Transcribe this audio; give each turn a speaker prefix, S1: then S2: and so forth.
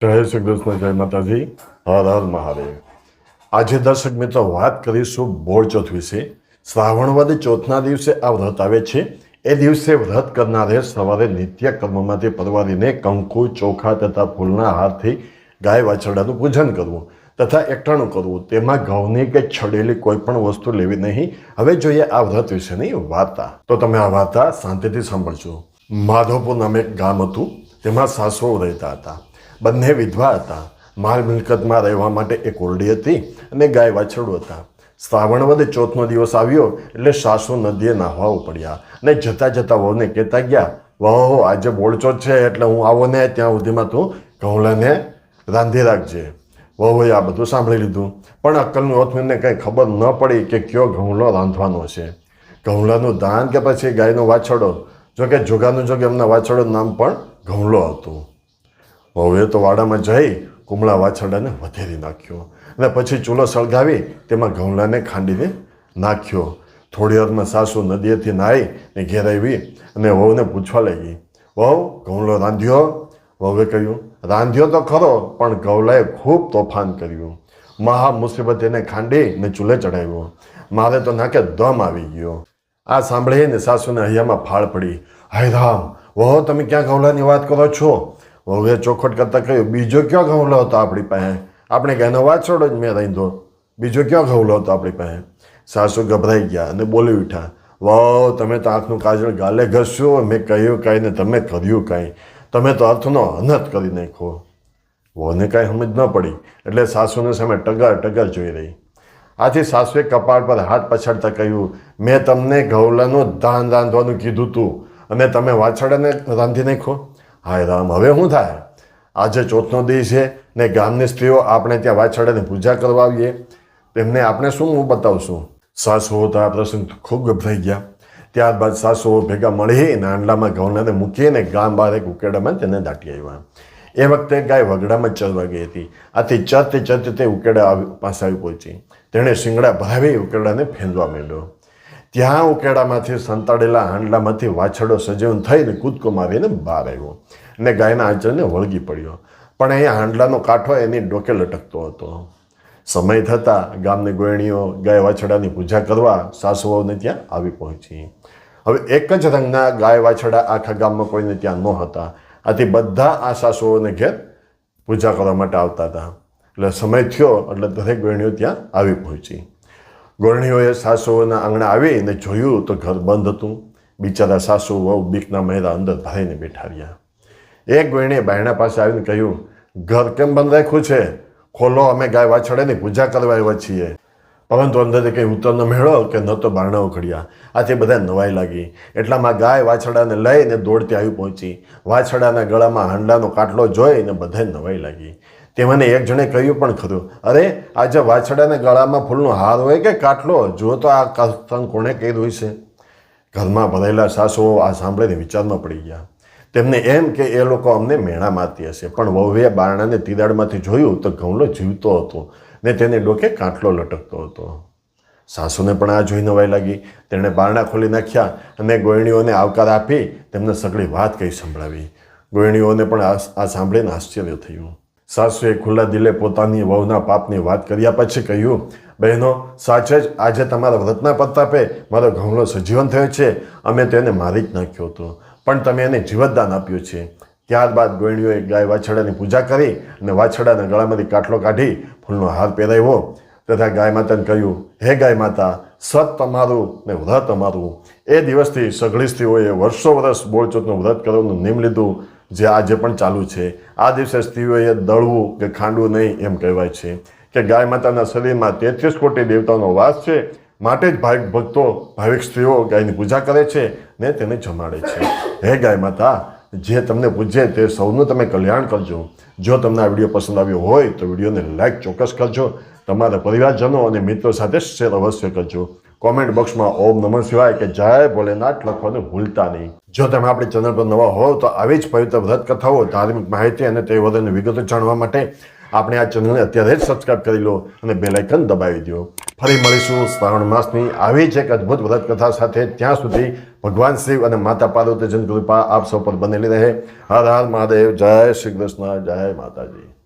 S1: જય શ્રી કૃષ્ણ, જય માતાજી, હર હર મહાદેવ। આજે દર્શક મિત્રો વાત કરીશું બોળચોથ વિશે। શ્રાવણ વદ ચોથના દિવસે આ વ્રત આવે છે। એ દિવસે વ્રત કરનારે સવારે નિત્ય કર્મમાંથી પરવારીને કંકુ, ચોખા તથા ફૂલના હારથી ગાય વાછરડાનું પૂજન કરવું તથા એકટાણું કરવું। તેમાં ઘઉંની કે છડેલી કોઈ પણ વસ્તુ લેવી નહીં। હવે જોઈએ આ વ્રત વિશેની વાર્તા। તો તમે આ વાર્તા શાંતિથી સાંભળજો। માધવપુર નામે એક ગામ હતું। તેમાં સાસુ રહેતા હતા। બંને વિધવા હતા। માલ મિલકતમાં રહેવા માટે એક ઓરડી હતી અને ગાય વાછરડું હતા। શ્રાવણ વદ ચોથનો દિવસ આવ્યો એટલે સાસુ નદીએ નાહવા પડ્યા અને જતા જતા વહુને કહેતા ગયા, વહુ આજે બોળચોથ છે એટલે હું આવો ને ત્યાં સુધીમાં તું ઘઉંલાને રાંધી રાખજે। વહુએ આ બધું સાંભળી લીધું, પણ અક્કલનું ઓથમીને કંઈ ખબર ન પડી કે કયો ઘઉંલો રાંધવાનો છે, ઘઉંલાનું દાન કે પછી ગાયનો વાછરડો। જોકે જોગાનું જોગે એમના વાછરડોનું નામ પણ ઘઉંલો હતું। વહુએ તો વાડામાં જઈ કુમળા વાછરડાને વધેરી નાખ્યો અને પછી ચૂલો સળગાવી તેમાં ઘઉંલાને ખાંડીને નાખ્યો। થોડી વારમાં સાસુ નદીએથી નાહી ને ઘેર આવી અને વહુને પૂછવા લાગી, વહુ ઘઉંલો રાંધ્યો? વહુએ કહ્યું, રાંધ્યો તો ખરો, પણ ઘઉંલાએ ખૂબ તોફાન કર્યું। મહા મુસીબત એને ખાંડી ને ચૂલે ચડાવ્યો। મારે તો નાકે દમ આવી ગયો। આ સાંભળીને સાસુને હૈયામાં ફાળ પડી। હાય રામ, વહુ તમે ક્યાં ઘઉંલાની વાત કરો છો? વહુએ ચોખવટ કરતા કહ્યું, બીજો કયો ઘઉંલો હતો આપણી પાસે? આપણે ગાયનો વાછરડો જ મેં રાંધ્યો, બીજો કયો ઘઉંલો હતો આપણી પાસે? સાસુ ગભરાઈ ગયા અને બોલી ઉઠ્યા, વહુ તમે તો આંખનું કાજળ ગાલે ઘસ્યું, મેં કહ્યું કાંઈ ને તમે કર્યું કાંઈ, તમે તો અર્થનો અનર્થ કરી નાખ્યો। વહુને કાંઈ સમજ ન પડી એટલે સાસુને સામે ટગર ટગર જોઈ રહી। આથી સાસુએ કપાળ પર હાથ પછાડતા કહ્યું, મેં તમને ઘઉંલાનું દાન રાંધવાનું કીધું તું અને તમે વાછરડાને રાંધી નાખ્યો? હાય રામ, હવે શું થાય? આજે ચોથનો દિવસ છે ને ગામની સ્ત્રીઓ આપણે ત્યાં વાછરડાની પૂજા કરવા આવીએ, તેમને આપણે શું મું બતાવશું? સાસુઓ તો આ પ્રસંગ ખૂબ ગભરાઈ ગયા। ત્યારબાદ સાસુઓ ભેગા મળી આંડલામાં ઘઉંલાને મૂકીને ગામ બહાર એક ઉકેડામાં તેને દાટી આવ્યા। એ વખતે ગાય વગડામાં ચરવા ગઈ હતી। આથી ચરતે ચરતે તે ઉકેડા પાસે આવી પહોંચી। તેણે શિંગડા ભરાવી ઉકેડાને ફેંદવા માંડ્યો। ત્યાં ઉકેડામાંથી સંતાડેલા હાંડલામાંથી વાછરડો સજીવન થઈને કૂદકો મારીને બહાર આવ્યો અને ગાયના આંચળને વળગી પડ્યો, પણ અહીંયા હાંડલાનો કાંઠો એની ડોકે લટકતો હતો। સમય થતાં ગામની ગોયણીઓ ગાય વાછરડાની પૂજા કરવા સાસુઓને ત્યાં આવી પહોંચી। હવે એક જ રંગના ગાય વાછરડા આખા ગામમાં કોઈને ત્યાં ન હતા। આથી બધા આ સાસુઓને ઘેર પૂજા કરવા માટે આવતા હતા। એટલે સમય થયો એટલે દરેક ગોયણીઓ ત્યાં આવી પહોંચી। ગોરણીઓએ સાસુઓના આંગણા આવીને જોયું તો ઘર બંધ હતું। બિચારા સાસુ વહુ બીકના મહેરા અંદર ભરાઈને બેઠા રહ્યા। એક ગોયણીએ બાયણા પાસે આવીને કહ્યું, ઘર કેમ બંધ રાખ્યું છે? ખોલો, અમે ગાય વાછરડાની પૂજા કરવા આવ્યા છીએ। પરંતુ અંદરથી કંઈ ઉત્તર ન મેળો કે ન તો બારણાઓ ખડ્યા। આથી બધા નવાઈ લાગી। એટલામાં ગાય વાછરડાને લઈને દોડતી આવી પહોંચી। વાછરડાના ગળામાં હાંડલાનો કાટલો જોઈને બધાને નવાઈ લાગી। તેમને એક જણે કહ્યું પણ ખરું, અરે આજે વાછરડાના ગળામાં ફૂલનો હાર હોય કે કાટલો? જુઓ તો આ કથન કોણે કર્યું છે? ઘરમાં ભરેલા સાસુઓ આ સાંભળીને વિચારમાં પડી ગયા। તેમને એમ કે એ લોકો અમને મેણા મારતી હશે, પણ વહુએ બારણાને તિરાડમાંથી જોયું તો ઘઉંલો જીવતો હતો ને તેને ડોકે કાટલો લટકતો હતો। સાસુને પણ આ જોઈ નવાઈ લાગી। તેણે બારણા ખોલી નાખ્યા અને ગોયણીઓને આવકાર આપી તેમને સગળી વાત કહી સંભળાવી। ગોયણીઓને પણ આ સાંભળીને આશ્ચર્ય થયું। સાસુએ ખુલ્લા દિલે પોતાની વહુના પાપની વાત કર્યા પછી કહ્યું, બહેનો, સાચે જ આજે તમારા વ્રતના પ્રતાપે મારો ઘઉંલો સજીવન થયો છે। અમે તેને મારી જ નાખ્યો હતો, પણ તમે એને જીવતદાન આપ્યું છે। ત્યારબાદ ગોયણીઓએ ગાય વાછરડાની પૂજા કરી અને વાછરડાના ગળામાંથી કાટલો કાઢી ફૂલનો હાર પહેરાવ્યો તથા ગાય માતાને કહ્યું, હે ગાય માતા, સત તમારું ને વ્રત અમારું। એ દિવસથી સઘળી સ્ત્રીઓએ વર્ષો વર્ષ બોળચોથનું વ્રત કરવાનું નિયમ લીધું, જે આજે પણ ચાલુ છે। આ દિવસે સ્ત્રીઓએ દળવું કે ખાંડવું નહીં એમ કહેવાય છે કે ગાય માતાના શરીરમાં 33 કોટી દેવતાઓનો વાસ છે, માટે જ ભાવિક ભક્તો ભાવિક સ્ત્રીઓ ગાયની પૂજા કરે છે ને તેને જમાડે છે। હે ગાય માતા, જે તમને પૂજે તે સૌનું તમે કલ્યાણ કરજો। જો તમને આ વિડીયો પસંદ આવ્યો હોય તો વિડીયોને લાઈક ચોક્કસ કરજો। તમારા પરિવારજનો અને મિત્રો સાથે શેર અવશ્ય કરજો। કોમેન્ટ બોક્સમાં ઓમ નમઃ શિવાય કે જય ભોલેનાથ લખવાનું ભૂલતા નહીં। જો તમે આપણી ચેનલ પર નવા હોવ તો આવી જ પવિત્ર વ્રત કથાઓ, ધાર્મિક માહિતી અને તહેવારોની વિગતો જાણવા માટે આપણે આ ચેનલને અત્યારે જ સબસ્ક્રાઈબ કરી લો અને બેલ આઇકન દબાવી દો। ફરી મળીશું શ્રાવણ માસની આવી જ એક અદ્ભુત વ્રત કથા સાથે. ત્યાં સુધી ભગવાન શિવ અને માતા પાર્વતીજીની કૃપા આપ સૌ પર બનેલી રહે. હર હર મહાદેવ. જય શ્રી કૃષ્ણ. જય માતાજી.